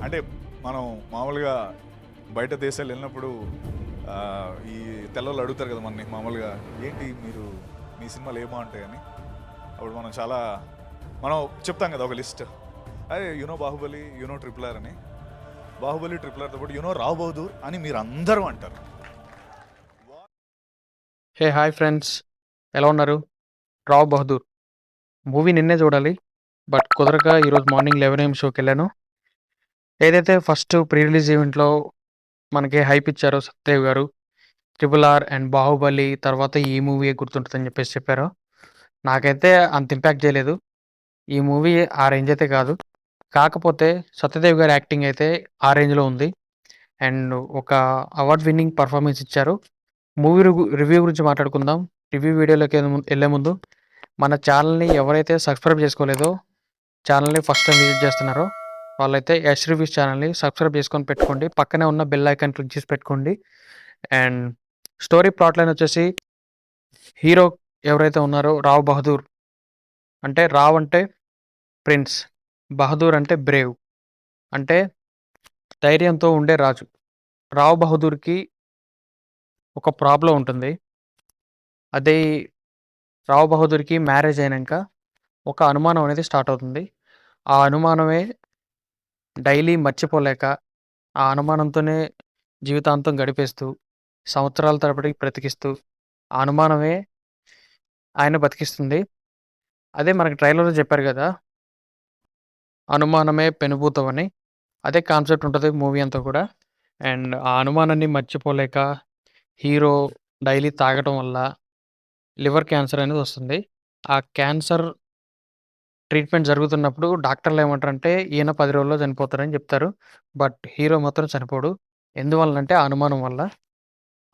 అంటే మనం మామూలుగా బయట దేశాలు వెళ్ళినప్పుడు ఈ తెల్లలు అడుగుతారు కదా మనని మామూలుగా, ఏంటి మీరు మీ సినిమాలు ఏమో ఉంటాయని. అప్పుడు మనం చెప్తాం కదా ఒక లిస్ట్. అదే you know Baahubali, you know triple R అని. బాహుబలి ట్రిపుల్ ఆర్తో పాటు యూనో రావ్ బహదూర్ అని మీరు అందరూ అంటారు. హే హాయ్ ఫ్రెండ్స్, ఎలా ఉన్నారు? రావ్ బహదూర్ మూవీ నిన్నే చూడాలి, బట్ కుదరక ఈరోజు మార్నింగ్ 11 AM షోకి వెళ్ళాను. ఏదైతే ఫస్ట్ ప్రీ రిలీజ్ ఈవెంట్లో మనకి హైప్ ఇచ్చారో సత్యదేవ్ గారు, ట్రిపుల్ ఆర్ అండ్ బాహుబలి తర్వాత ఈ మూవీ గుర్తుంటుందని చెప్పేసి చెప్పారు. నాకైతే అంత ఇంపాక్ట్ చేయలేదు. ఈ మూవీ ఆ రేంజ్ అయితే కాదు. కాకపోతే సత్యదేవ్ గారి యాక్టింగ్ అయితే ఆ రేంజ్లో ఉంది. అండ్ ఒక అవార్డ్ విన్నింగ్ పర్ఫార్మెన్స్ ఇచ్చారు. మూవీ రివ్యూ గురించి మాట్లాడుకుందాం. రివ్యూ వీడియోలోకి వెళ్ళే ముందు మన ఛానల్ని ఎవరైతే సబ్స్క్రైబ్ చేసుకోలేదో, ఛానల్ని ఫస్ట్ టైం విజిట్ చేస్తున్నారో వాళ్ళైతే యష్ రివ్యూస్ ఛానల్ని సబ్స్క్రైబ్ చేసుకొని పెట్టుకోండి. పక్కనే ఉన్న బెల్ ఐకాన్ క్లిక్ చేసి పెట్టుకోండి. అండ్ స్టోరీ ప్లాట్ లైన్ వచ్చేసి, హీరో ఎవరైతే ఉన్నారో రావ్ బహదూర్, అంటే రావ్ అంటే ప్రిన్స్, బహదూర్ అంటే బ్రేవ్, అంటే ధైర్యంతో ఉండే రాజు. రావ్ బహదూర్కి ఒక ప్రాబ్లం ఉంటుంది. అదే రావ్ బహదూర్కి మ్యారేజ్ అయినాక ఒక అనుమానం అనేది స్టార్ట్ అవుతుంది. ఆ అనుమానమే డైలీ మర్చిపోలేక, ఆ అనుమానంతోనే జీవితాంతం గడిపేస్తూ, సంవత్సరాల తరబడి బ్రతికిస్తూ, ఆ అనుమానమే ఆయన బతికిస్తుంది. అదే మనకి ట్రైలర్‌లో చెప్పారు గదా! అనుమానమే పెనుభూతం అని. అదే కాన్సెప్ట్ ఉంటది మూవీ అంతా కూడా. అండ్ ఆ అనుమానాన్ని మర్చిపోలేక హీరో డైలీ తాగటం వల్ల లివర్ క్యాన్సర్ అనేది వస్తుంది. ఆ క్యాన్సర్ ట్రీట్మెంట్ జరుగుతున్నప్పుడు డాక్టర్‌లేమంటారంటే, ఈయన 10 రోజుల్లో చనిపోతారని జెప్తారు. బట్ హీరో మాత్రం చనిపోడు. ఎందువలనంటే ఆ అనుమానం వల్ల.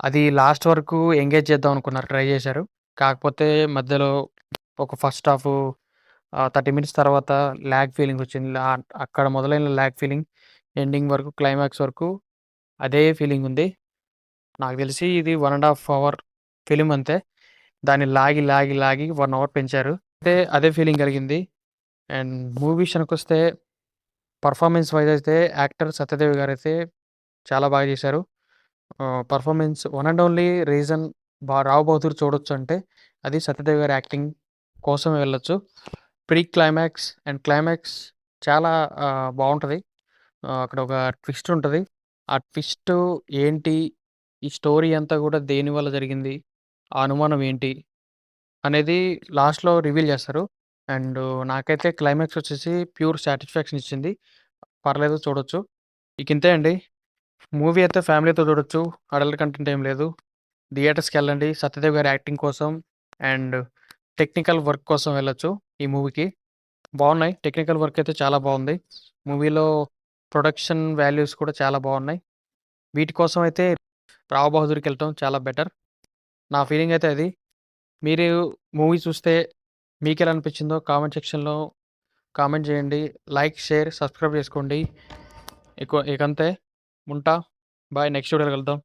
అది లాస్ట్ వరకు ఎంగేజ్ చేద్దాం అనుకున్నారు. ట్రై జేశారు. కాకపోతే మధ్యలో ఒక ఫస్ట్ హాఫు 30 మినిట్స్ తర్వాత ల్యాగ్ ఫీలింగ్ వచ్చింది. అక్కడ మొదలైన ల్యాగ్ ఫీలింగ్ ఎండింగ్ వరకు, క్లైమాక్స్ వరకు అదే ఫీలింగ్ ఉంది. నాకు తెలిసి ఇది 1 ½ అవర్ ఫిల్మ్ అంతే. దాన్ని లాగి, లాగి, లాగి 1 అవర్ పెంచారు. అదే ఫీలింగ్ కలిగింది. అండ్ మూవీ విషయానికొస్తే పర్ఫార్మెన్స్ వైస్ అయితే యాక్టర్ సత్యదేవ్ గారైతే చాలా బాగా చేశారు. Performance one and only reason 'Rao Bahadur' చూడొచ్చంటే అది సత్యదేవ్ గారి యాక్టింగ్ కోసమే వెళ్ళొచ్చు. ప్రీ క్లైమాక్స్ అండ్ క్లైమాక్స్ చాలా బావుంటది. అక్కడ ఒక ట్విస్ట్ ఉంటది. ఆ ట్విస్ట్ ఏంటి? ఈ స్టోరీ అంతా గూడా దేనివల్ల జరిగింది? ఆ అనుమానం ఏంటి? అనేది లాస్ట్‌లో రివీల్ చేస్తారు. అండ్ నాకైతే క్లైమాక్స్ వచ్చేసి ప్యూర్ సాటిస్ఫాక్షన్ ఇచ్చింది. పర్లేదు చూడొచ్చు. ఇంతే అండి. మూవీ అయితే ఫ్యామిలీతో చూడొచ్చు. అడల్ట్ కంటెంట్ ఏం లేదు. థియేటర్స్‌కెళ్ళండి. సత్యదేవ్ గారి యాక్టింగ్ కోసం అండ్ టెక్నికల్ వర్క్ కోసం వెళ్ళొచ్చు ఈ మూవీకి. బావున్నాయి. టెక్నికల్ వర్క్ అయితే చాలా బావుంది. మూవీలో ప్రొడక్షన్ వాల్యూస్ కూడా చాలా బావున్నాయి. వీటి కోసం అయితే 'రావ్ బహదూర్'కెళ్ళటం చాలా బెటర్. నా ఫీలింగ్ అయితే అది. మీరు మూవీ చూస్తే మీకెలా అనిపించిందో కామెంట్ సెక్షన్‌లో కామెంట్ చేయండి. లైక్, షేర్, సబ్స్క్రైబ్ చేసుకోండి. ఇకంతే. ఉంటా. బాయ్. నెక్స్ట్ వీడియోలో కలుద్దాం.